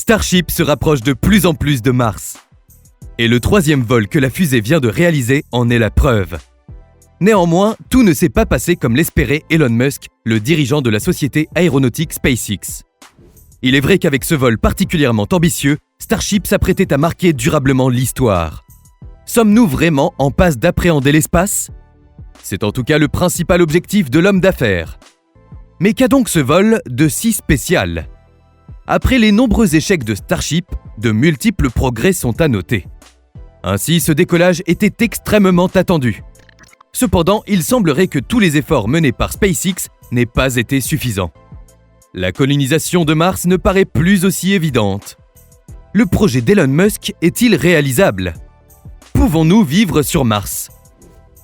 Starship se rapproche de plus en plus de Mars. Et le troisième vol que la fusée vient de réaliser en est la preuve. Néanmoins, tout ne s'est pas passé comme l'espérait Elon Musk, le dirigeant de la société aéronautique SpaceX. Il est vrai qu'avec ce vol particulièrement ambitieux, Starship s'apprêtait à marquer durablement l'histoire. Sommes-nous vraiment en passe d'appréhender l'espace ? C'est en tout cas le principal objectif de l'homme d'affaires. Mais qu'a donc ce vol de si spécial ? Après les nombreux échecs de Starship, de multiples progrès sont à noter. Ainsi, ce décollage était extrêmement attendu. Cependant, il semblerait que tous les efforts menés par SpaceX n'aient pas été suffisants. La colonisation de Mars ne paraît plus aussi évidente. Le projet d'Elon Musk est-il réalisable ? Pouvons-nous vivre sur Mars ?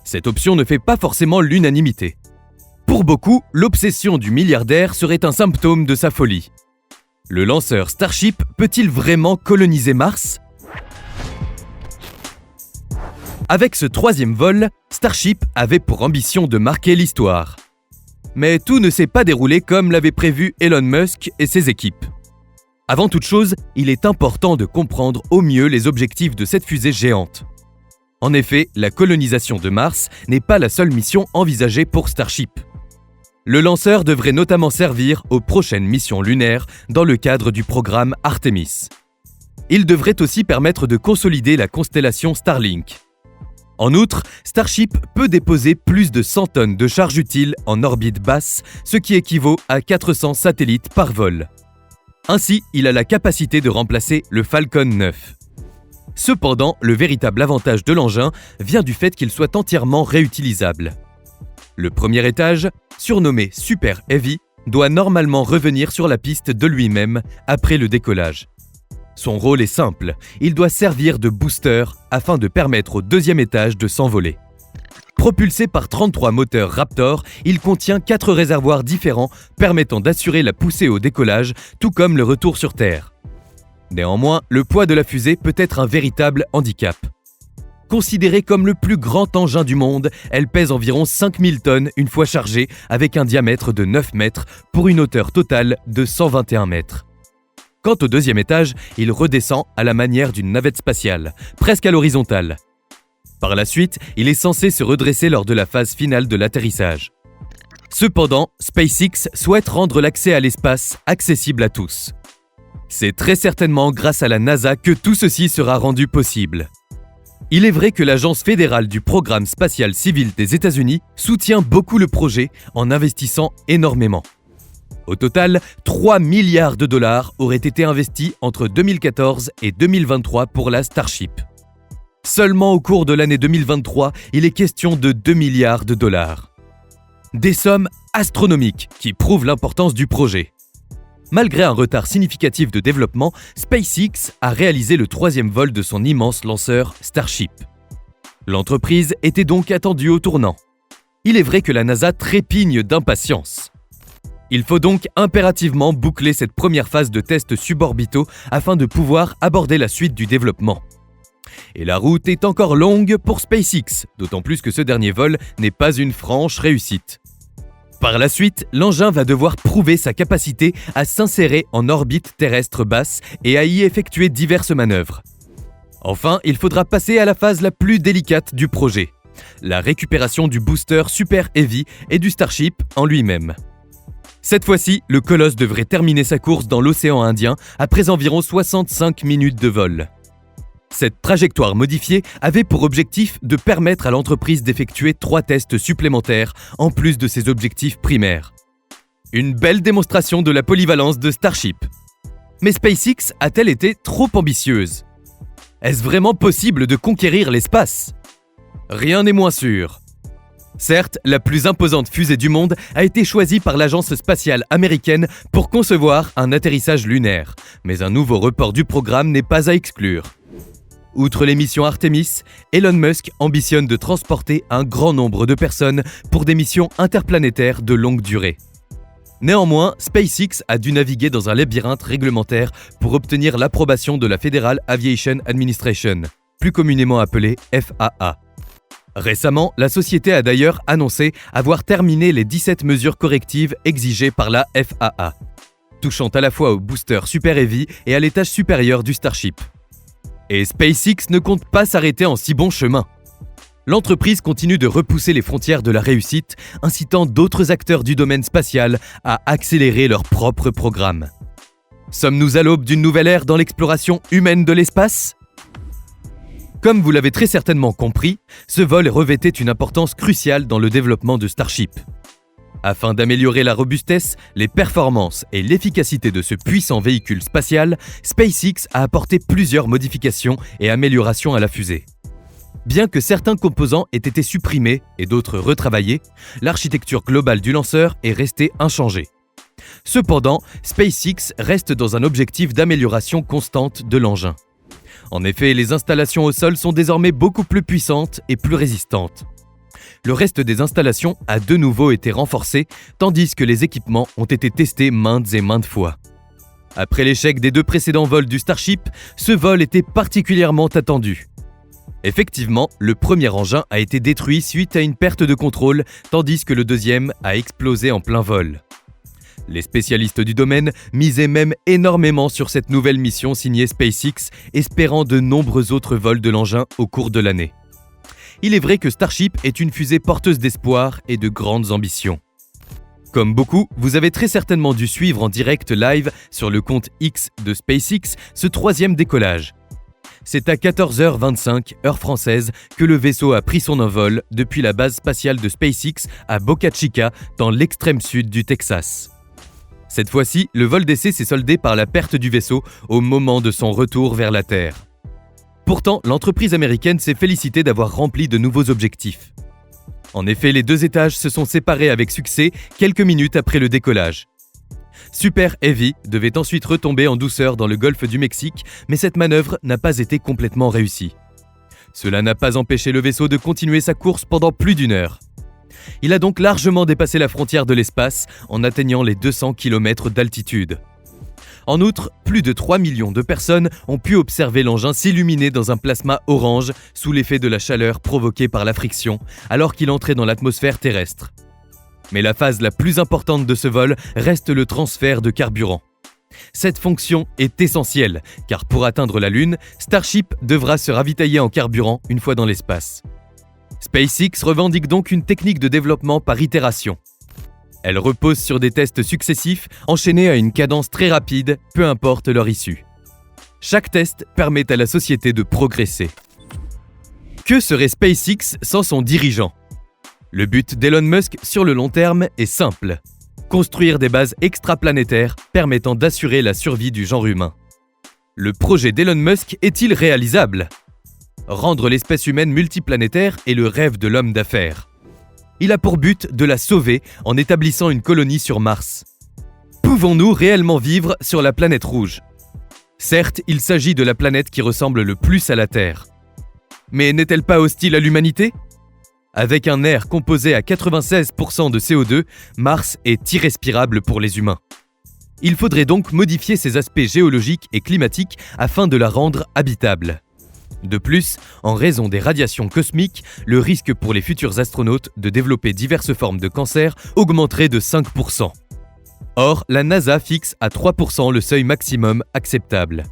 Cette option ne fait pas forcément l'unanimité. Pour beaucoup, l'obsession du milliardaire serait un symptôme de sa folie. Le lanceur Starship peut-il vraiment coloniser Mars ? Avec ce troisième vol, Starship avait pour ambition de marquer l'histoire. Mais tout ne s'est pas déroulé comme l'avaient prévu Elon Musk et ses équipes. Avant toute chose, il est important de comprendre au mieux les objectifs de cette fusée géante. En effet, la colonisation de Mars n'est pas la seule mission envisagée pour Starship. Le lanceur devrait notamment servir aux prochaines missions lunaires dans le cadre du programme Artemis. Il devrait aussi permettre de consolider la constellation Starlink. En outre, Starship peut déposer plus de 100 tonnes de charge utile en orbite basse, ce qui équivaut à 400 satellites par vol. Ainsi, il a la capacité de remplacer le Falcon 9. Cependant, le véritable avantage de l'engin vient du fait qu'il soit entièrement réutilisable. Le premier étage, surnommé Super Heavy, doit normalement revenir sur la piste de lui-même après le décollage. Son rôle est simple, il doit servir de booster afin de permettre au deuxième étage de s'envoler. Propulsé par 33 moteurs Raptor, il contient 4 réservoirs différents permettant d'assurer la poussée au décollage, tout comme le retour sur Terre. Néanmoins, le poids de la fusée peut être un véritable handicap. Considérée comme le plus grand engin du monde, elle pèse environ 5000 tonnes une fois chargée avec un diamètre de 9 mètres pour une hauteur totale de 121 mètres. Quant au deuxième étage, il redescend à la manière d'une navette spatiale, presque à l'horizontale. Par la suite, il est censé se redresser lors de la phase finale de l'atterrissage. Cependant, SpaceX souhaite rendre l'accès à l'espace accessible à tous. C'est très certainement grâce à la NASA que tout ceci sera rendu possible. Il est vrai que l'Agence fédérale du programme spatial civil des États-Unis soutient beaucoup le projet en investissant énormément. Au total, 3 milliards de dollars auraient été investis entre 2014 et 2023 pour la Starship. Seulement au cours de l'année 2023, il est question de 2 milliards de dollars. Des sommes astronomiques qui prouvent l'importance du projet. Malgré un retard significatif de développement, SpaceX a réalisé le troisième vol de son immense lanceur Starship. L'entreprise était donc attendue au tournant. Il est vrai que la NASA trépigne d'impatience. Il faut donc impérativement boucler cette première phase de tests suborbitaux afin de pouvoir aborder la suite du développement. Et la route est encore longue pour SpaceX, d'autant plus que ce dernier vol n'est pas une franche réussite. Par la suite, l'engin va devoir prouver sa capacité à s'insérer en orbite terrestre basse et à y effectuer diverses manœuvres. Enfin, il faudra passer à la phase la plus délicate du projet, la récupération du booster Super Heavy et du Starship en lui-même. Cette fois-ci, le colosse devrait terminer sa course dans l'océan Indien après environ 65 minutes de vol. Cette trajectoire modifiée avait pour objectif de permettre à l'entreprise d'effectuer 3 tests supplémentaires en plus de ses objectifs primaires. Une belle démonstration de la polyvalence de Starship. Mais SpaceX a-t-elle été trop ambitieuse ? Est-ce vraiment possible de conquérir l'espace ? Rien n'est moins sûr. Certes, la plus imposante fusée du monde a été choisie par l'agence spatiale américaine pour concevoir un atterrissage lunaire, mais un nouveau report du programme n'est pas à exclure. Outre les missions Artemis, Elon Musk ambitionne de transporter un grand nombre de personnes pour des missions interplanétaires de longue durée. Néanmoins, SpaceX a dû naviguer dans un labyrinthe réglementaire pour obtenir l'approbation de la Federal Aviation Administration, plus communément appelée FAA. Récemment, la société a d'ailleurs annoncé avoir terminé les 17 mesures correctives exigées par la FAA. touchant à la fois au booster Super Heavy et à l'étage supérieur du Starship. Et SpaceX ne compte pas s'arrêter en si bon chemin. L'entreprise continue de repousser les frontières de la réussite, incitant d'autres acteurs du domaine spatial à accélérer leur propre programme. Sommes-nous à l'aube d'une nouvelle ère dans l'exploration humaine de l'espace ? Comme vous l'avez très certainement compris, ce vol revêtait une importance cruciale dans le développement de Starship. Afin d'améliorer la robustesse, les performances et l'efficacité de ce puissant véhicule spatial, SpaceX a apporté plusieurs modifications et améliorations à la fusée. Bien que certains composants aient été supprimés et d'autres retravaillés, l'architecture globale du lanceur est restée inchangée. Cependant, SpaceX reste dans un objectif d'amélioration constante de l'engin. En effet, les installations au sol sont désormais beaucoup plus puissantes et plus résistantes. Le reste des installations a de nouveau été renforcé, tandis que les équipements ont été testés maintes et maintes fois. Après l'échec des 2 précédents vols du Starship, ce vol était particulièrement attendu. Effectivement, le premier engin a été détruit suite à une perte de contrôle, tandis que le deuxième a explosé en plein vol. Les spécialistes du domaine misaient même énormément sur cette nouvelle mission signée SpaceX, espérant de nombreux autres vols de l'engin au cours de l'année. Il est vrai que Starship est une fusée porteuse d'espoir et de grandes ambitions. Comme beaucoup, vous avez très certainement dû suivre en direct live sur le compte X de SpaceX ce 3e décollage. C'est à 14h25, heure française, que le vaisseau a pris son envol depuis la base spatiale de SpaceX à Boca Chica, dans l'extrême sud du Texas. Cette fois-ci, le vol d'essai s'est soldé par la perte du vaisseau au moment de son retour vers la Terre. Pourtant, l'entreprise américaine s'est félicitée d'avoir rempli de nouveaux objectifs. En effet, les 2 étages se sont séparés avec succès quelques minutes après le décollage. Super Heavy devait ensuite retomber en douceur dans le golfe du Mexique, mais cette manœuvre n'a pas été complètement réussie. Cela n'a pas empêché le vaisseau de continuer sa course pendant plus d'1 heure. Il a donc largement dépassé la frontière de l'espace en atteignant les 200 km d'altitude. En outre, plus de 3 millions de personnes ont pu observer l'engin s'illuminer dans un plasma orange sous l'effet de la chaleur provoquée par la friction, alors qu'il entrait dans l'atmosphère terrestre. Mais la phase la plus importante de ce vol reste le transfert de carburant. Cette fonction est essentielle, car pour atteindre la Lune, Starship devra se ravitailler en carburant une fois dans l'espace. SpaceX revendique donc une technique de développement par itération. Elle repose sur des tests successifs, enchaînés à une cadence très rapide, peu importe leur issue. Chaque test permet à la société de progresser. Que serait SpaceX sans son dirigeant ? Le but d'Elon Musk sur le long terme est simple. Construire des bases extraplanétaires permettant d'assurer la survie du genre humain. Le projet d'Elon Musk est-il réalisable ? Rendre l'espèce humaine multiplanétaire est le rêve de l'homme d'affaires. Il a pour but de la sauver en établissant une colonie sur Mars. Pouvons-nous réellement vivre sur la planète rouge ? Certes, il s'agit de la planète qui ressemble le plus à la Terre. Mais n'est-elle pas hostile à l'humanité ? Avec un air composé à 96% de CO2, Mars est irrespirable pour les humains. Il faudrait donc modifier ses aspects géologiques et climatiques afin de la rendre habitable. De plus, en raison des radiations cosmiques, le risque pour les futurs astronautes de développer diverses formes de cancer augmenterait de 5%. Or, la NASA fixe à 3% le seuil maximum acceptable.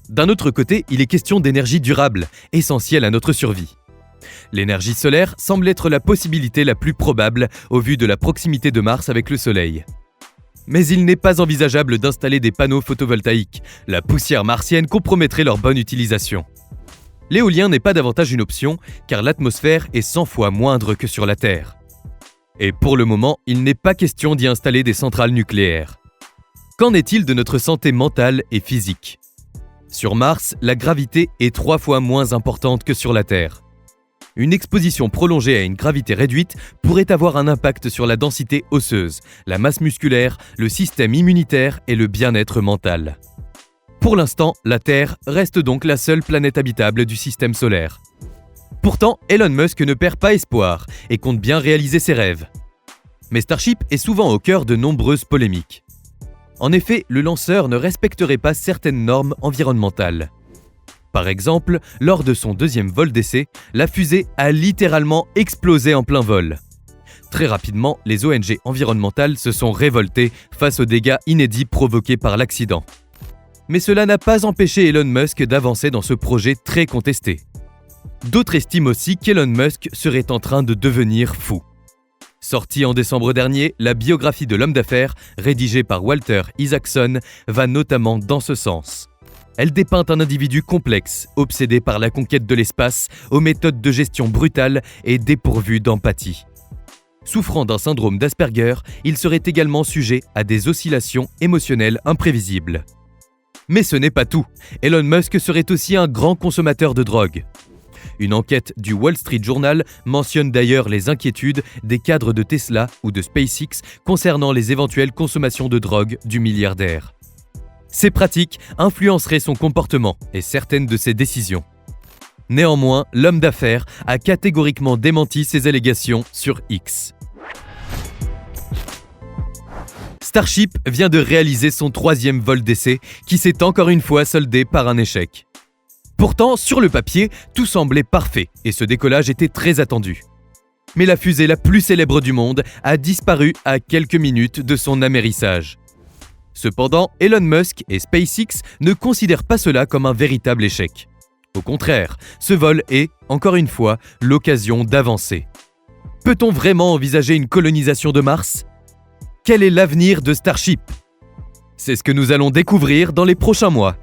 D'un autre côté, il est question d'énergie durable, essentielle à notre survie. L'énergie solaire semble être la possibilité la plus probable au vu de la proximité de Mars avec le Soleil. Mais il n'est pas envisageable d'installer des panneaux photovoltaïques. La poussière martienne compromettrait leur bonne utilisation. L'éolien n'est pas davantage une option, car l'atmosphère est 100 fois moindre que sur la Terre. Et pour le moment, il n'est pas question d'y installer des centrales nucléaires. Qu'en est-il de notre santé mentale et physique ? Sur Mars, la gravité est 3 fois moins importante que sur la Terre. Une exposition prolongée à une gravité réduite pourrait avoir un impact sur la densité osseuse, la masse musculaire, le système immunitaire et le bien-être mental. Pour l'instant, la Terre reste donc la seule planète habitable du système solaire. Pourtant, Elon Musk ne perd pas espoir et compte bien réaliser ses rêves. Mais Starship est souvent au cœur de nombreuses polémiques. En effet, le lanceur ne respecterait pas certaines normes environnementales. Par exemple, lors de son 2e vol d'essai, la fusée a littéralement explosé en plein vol. Très rapidement, les ONG environnementales se sont révoltées face aux dégâts inédits provoqués par l'accident. Mais cela n'a pas empêché Elon Musk d'avancer dans ce projet très contesté. D'autres estiment aussi qu'Elon Musk serait en train de devenir fou. Sortie en décembre dernier, la biographie de l'homme d'affaires, rédigée par Walter Isaacson, va notamment dans ce sens. Elle dépeint un individu complexe, obsédé par la conquête de l'espace, aux méthodes de gestion brutales et dépourvues d'empathie. Souffrant d'un syndrome d'Asperger, il serait également sujet à des oscillations émotionnelles imprévisibles. Mais ce n'est pas tout. Elon Musk serait aussi un grand consommateur de drogue. Une enquête du Wall Street Journal mentionne d'ailleurs les inquiétudes des cadres de Tesla ou de SpaceX concernant les éventuelles consommations de drogue du milliardaire. Ces pratiques influenceraient son comportement et certaines de ses décisions. Néanmoins, l'homme d'affaires a catégoriquement démenti ces allégations sur X. Starship vient de réaliser son 3e vol d'essai qui s'est encore une fois soldé par un échec. Pourtant, sur le papier, tout semblait parfait et ce décollage était très attendu. Mais la fusée la plus célèbre du monde a disparu à quelques minutes de son amérissage. Cependant, Elon Musk et SpaceX ne considèrent pas cela comme un véritable échec. Au contraire, ce vol est, encore une fois, l'occasion d'avancer. Peut-on vraiment envisager une colonisation de Mars ? Quel est l'avenir de Starship ? C'est ce que nous allons découvrir dans les prochains mois.